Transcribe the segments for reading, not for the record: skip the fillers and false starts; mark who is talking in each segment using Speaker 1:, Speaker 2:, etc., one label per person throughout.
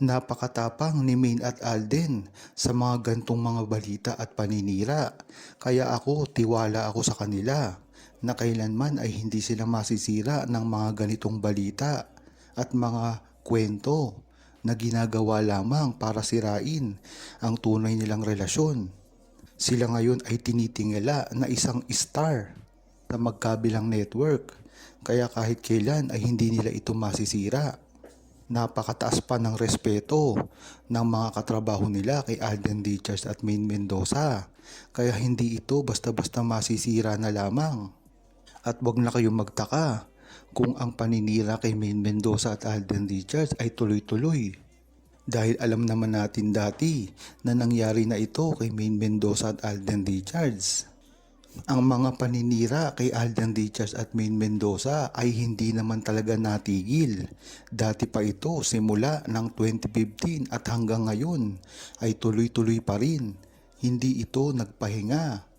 Speaker 1: Napakatapang ni Main at Alden sa mga gantong mga balita at paninira, kaya tiwala ako sa kanila na kailanman ay hindi sila masisira ng mga ganitong balita at mga kwento na ginagawa lamang para sirain ang tunay nilang relasyon. Sila ngayon ay tinitingala na isang star sa magkabilang network, kaya kahit kailan ay hindi nila ito masisira. Napakataas pa ng respeto ng mga katrabaho nila kay Alden Richards at Main Mendoza, kaya hindi ito basta-basta masisira na lamang. At wag na kayong magtaka kung ang paninira kay Main Mendoza at Alden Richards ay tuloy-tuloy. Dahil alam naman natin dati na nangyari na ito kay Main Mendoza at Alden Richards. Ang mga paninira kay Alden Richards at Main Mendoza ay hindi naman talaga natigil. Dati pa ito simula ng 2015 at hanggang ngayon ay tuloy-tuloy pa rin. Hindi ito nagpahinga.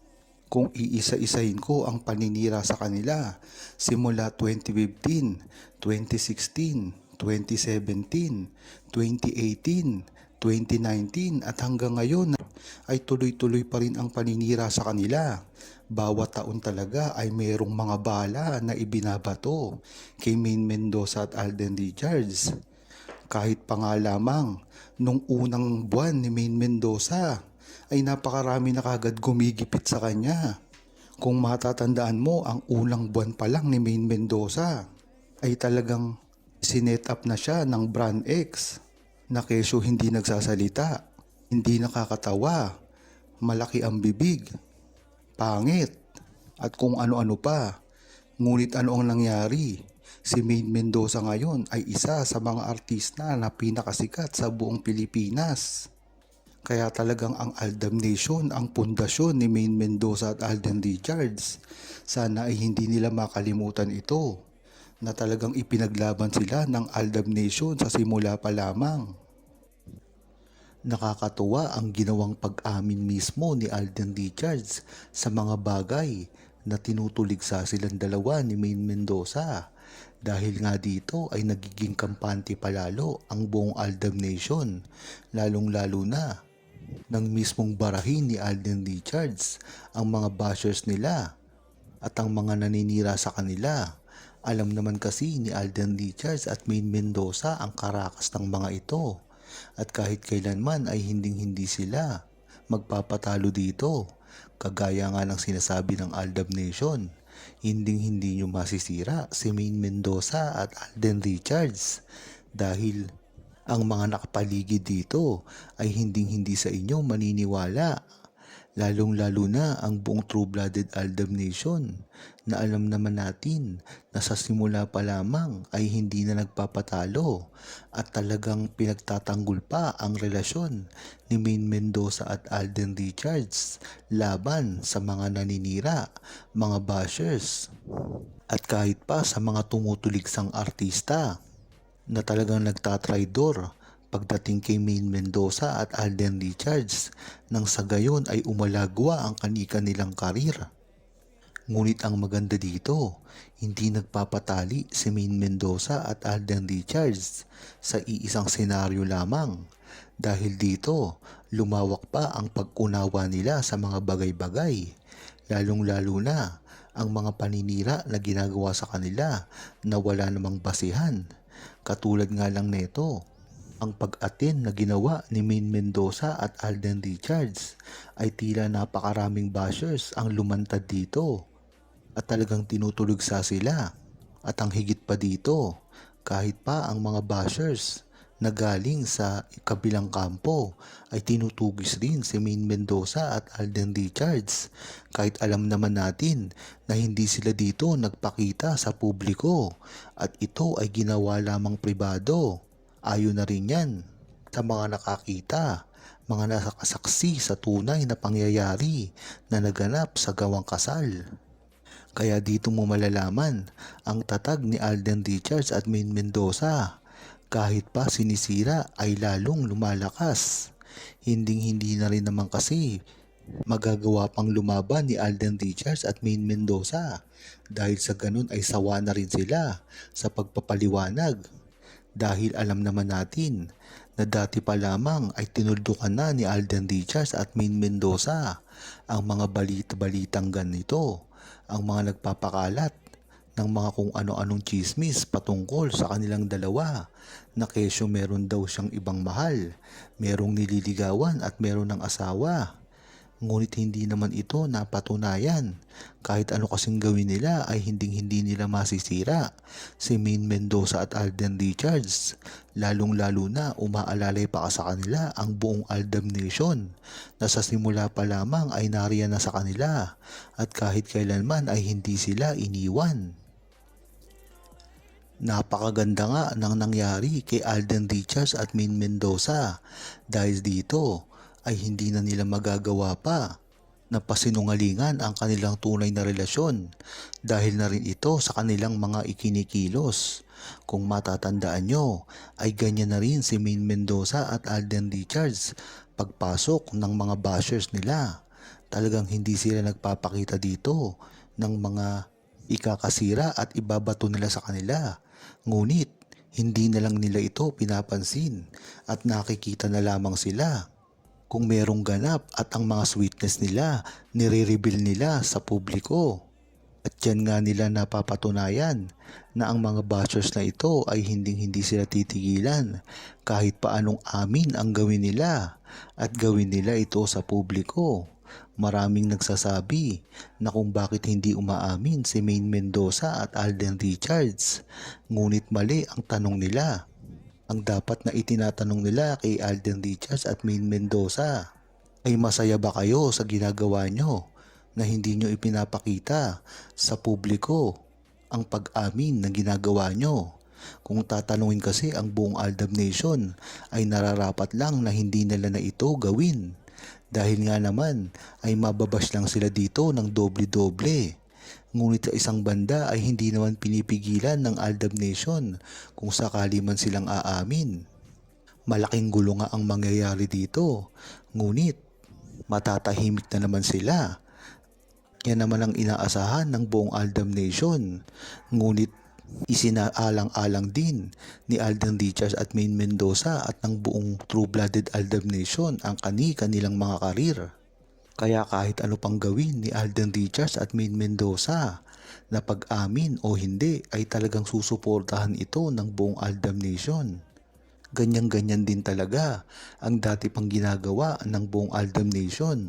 Speaker 1: Kung iisa-isahin ko ang paninira sa kanila simula 2015, 2016, 2017, 2018, 2019 at hanggang ngayon ay tuloy-tuloy pa rin ang paninira sa kanila. Bawat taon talaga ay mayroong mga bala na ibinabato kay Main Mendoza at Alden Richards. Kahit pa nga lamang nung unang buwan ni Main Mendoza ay napakarami na kagad gumigipit sa kanya. Kung matatandaan mo, ang unang buwan pa lang ni Main Mendoza ay talagang sinet up na siya ng Brand X na kesyo hindi nagsasalita, hindi nakakatawa, malaki ang bibig, pangit, at kung ano-ano pa. Ngunit ano ang nangyari? Si Main Mendoza ngayon ay isa sa mga artista na pinakasikat sa buong Pilipinas. Kaya talagang ang Aldab Nation ang pundasyon ni Main Mendoza at Alden Richards. Sana ay hindi nila makalimutan ito, na talagang ipinaglaban sila ng Aldab Nation sa simula pa lamang. Nakakatuwa ang ginawang pag-amin mismo ni Alden Richards sa mga bagay na tinutuligsa silang dalawa ni Main Mendoza. Dahil nga dito ay nagiging kampante palalo ang buong Aldab Nation, lalong-lalo na nang mismong barahin ni Alden Richards ang mga bashers nila at ang mga naninira sa kanila. Alam naman kasi ni Alden Richards at Main Mendoza ang karakas ng mga ito at kahit kailanman ay hindi sila magpapatalo dito. Kagaya nga ng sinasabi ng Aldab Nation, hindi nyo masisira si Main Mendoza at Alden Richards dahil ang mga nakapaligid dito ay hindi sa inyo maniniwala. Lalong-lalo na ang buong True-Blooded Aldab Nation na alam naman natin na sa simula pa lamang ay hindi na nagpapatalo at talagang pinagtatanggol pa ang relasyon ni Main Mendoza at Alden Richards laban sa mga naninira, mga bashers at kahit pa sa mga tumutuligsang artista na talagang nagtatraidor pagdating kay Main Mendoza at Alden Richards nang sa gayon ay umalagwa ang kanilang karir. Ngunit ang maganda dito, hindi nagpapatali si Main Mendoza at Alden Richards sa iisang senaryo lamang. Dahil dito, lumawak pa ang pag-unawa nila sa mga bagay-bagay, lalong-lalo na ang mga paninira na ginagawa sa kanila na wala namang basihan. Katulad nga lang neto, ang pag-attend na ginawa ni Main Mendoza at Alden Richards ay tila napakaraming bashers ang lumantad dito at talagang tinutulugsa sila. At ang higit pa dito, kahit pa ang mga bashers na galing sa kabilang kampo ay tinutugis rin si Main Mendoza at Alden Richards kahit alam naman natin na hindi sila dito nagpakita sa publiko at ito ay ginawa lamang pribado. Ayon na rin yan sa mga nakakita, mga nakasaksi sa tunay na pangyayari na naganap sa gawang kasal. Kaya dito mo malalaman ang tatag ni Alden Richards at Main Mendoza. Kahit pa sinisira ay lalong lumalakas. Hindi na rin naman kasi magagawa pang lumaban ni Alden Richards at Main Mendoza dahil sa ganun ay sawa na rin sila sa pagpapaliwanag. Dahil alam naman natin na dati pa lamang ay tinuldukan na ni Alden Richards at Maine Mendoza ang mga balita-balitang ganito, ang mga nagpapakalat ng mga kung ano-anong chismis patungkol sa kanilang dalawa na kesyo meron daw siyang ibang mahal, merong nililigawan at meron ng asawa. Ngunit hindi naman ito napatunayan. Kahit ano kasing gawin nila ay hindi nila masisira si Maine Mendoza at Alden Richards. Lalong-lalo na umaalalay pa sa kanila ang buong Aldab Nation na sa simula pa lamang ay nariyan na sa kanila at kahit kailanman ay hindi sila iniwan. Napakaganda nga ng nangyari kay Alden Richards at Maine Mendoza dahil dito ay hindi na nila magagawa pa na pasinungalingan ang kanilang tunay na relasyon dahil na rin ito sa kanilang mga ikinikilos. Kung matatandaan nyo ay ganyan na rin si Maine Mendoza at Alden Richards pagpasok ng mga bashers nila. Talagang hindi sila nagpapakita dito ng mga ikakasira at ibabato nila sa kanila. Ngunit hindi na lang nila ito pinapansin at nakikita na lamang sila kung merong ganap at ang mga sweetness nila nire-reveal nila sa publiko. At yan nga nila napapatunayan na ang mga bashers na ito ay hindi sila titigilan kahit paanong amin ang gawin nila at gawin nila ito sa publiko. Maraming nagsasabi na kung bakit hindi umaamin si Maine Mendoza at Alden Richards. Ngunit mali ang tanong nila. Ang dapat na itinatanong nila kay Alden Richards at Maine Mendoza ay masaya ba kayo sa ginagawa nyo na hindi nyo ipinapakita sa publiko ang pag-amin na ginagawa nyo? Kung tatanungin kasi ang buong Aldab Nation ay nararapat lang na hindi nila na ito gawin dahil nga naman ay mababash lang sila dito ng doble-doble. Ngunit sa isang banda ay hindi naman pinipigilan ng Aldab Nation kung sakali man silang aamin. Malaking gulo nga ang mangyayari dito, ngunit matatahimik na naman sila. Yan naman ang inaasahan ng buong Aldab Nation. Ngunit isinaalang-alang din ni Alden Richards at Maine Mendoza at ng buong True-Blooded Aldab Nation ang kanilang mga karir. Kaya kahit ano pang gawin ni Alden Richards at Maine Mendoza na pag-amin o hindi ay talagang susuportahan ito ng buong Aldab Nation. Ganyan-ganyan din talaga ang dati pang ginagawa ng buong Aldab Nation.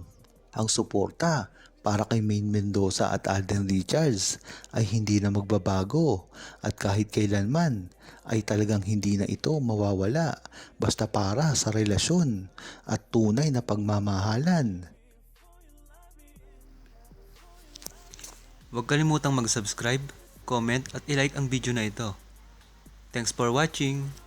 Speaker 1: Ang suporta para kay Maine Mendoza at Alden Richards ay hindi na magbabago at kahit kailanman ay talagang hindi na ito mawawala basta para sa relasyon at tunay na pagmamahalan.
Speaker 2: Huwag kalimutang mag-subscribe, comment at i-like ang video na ito. Thanks for watching!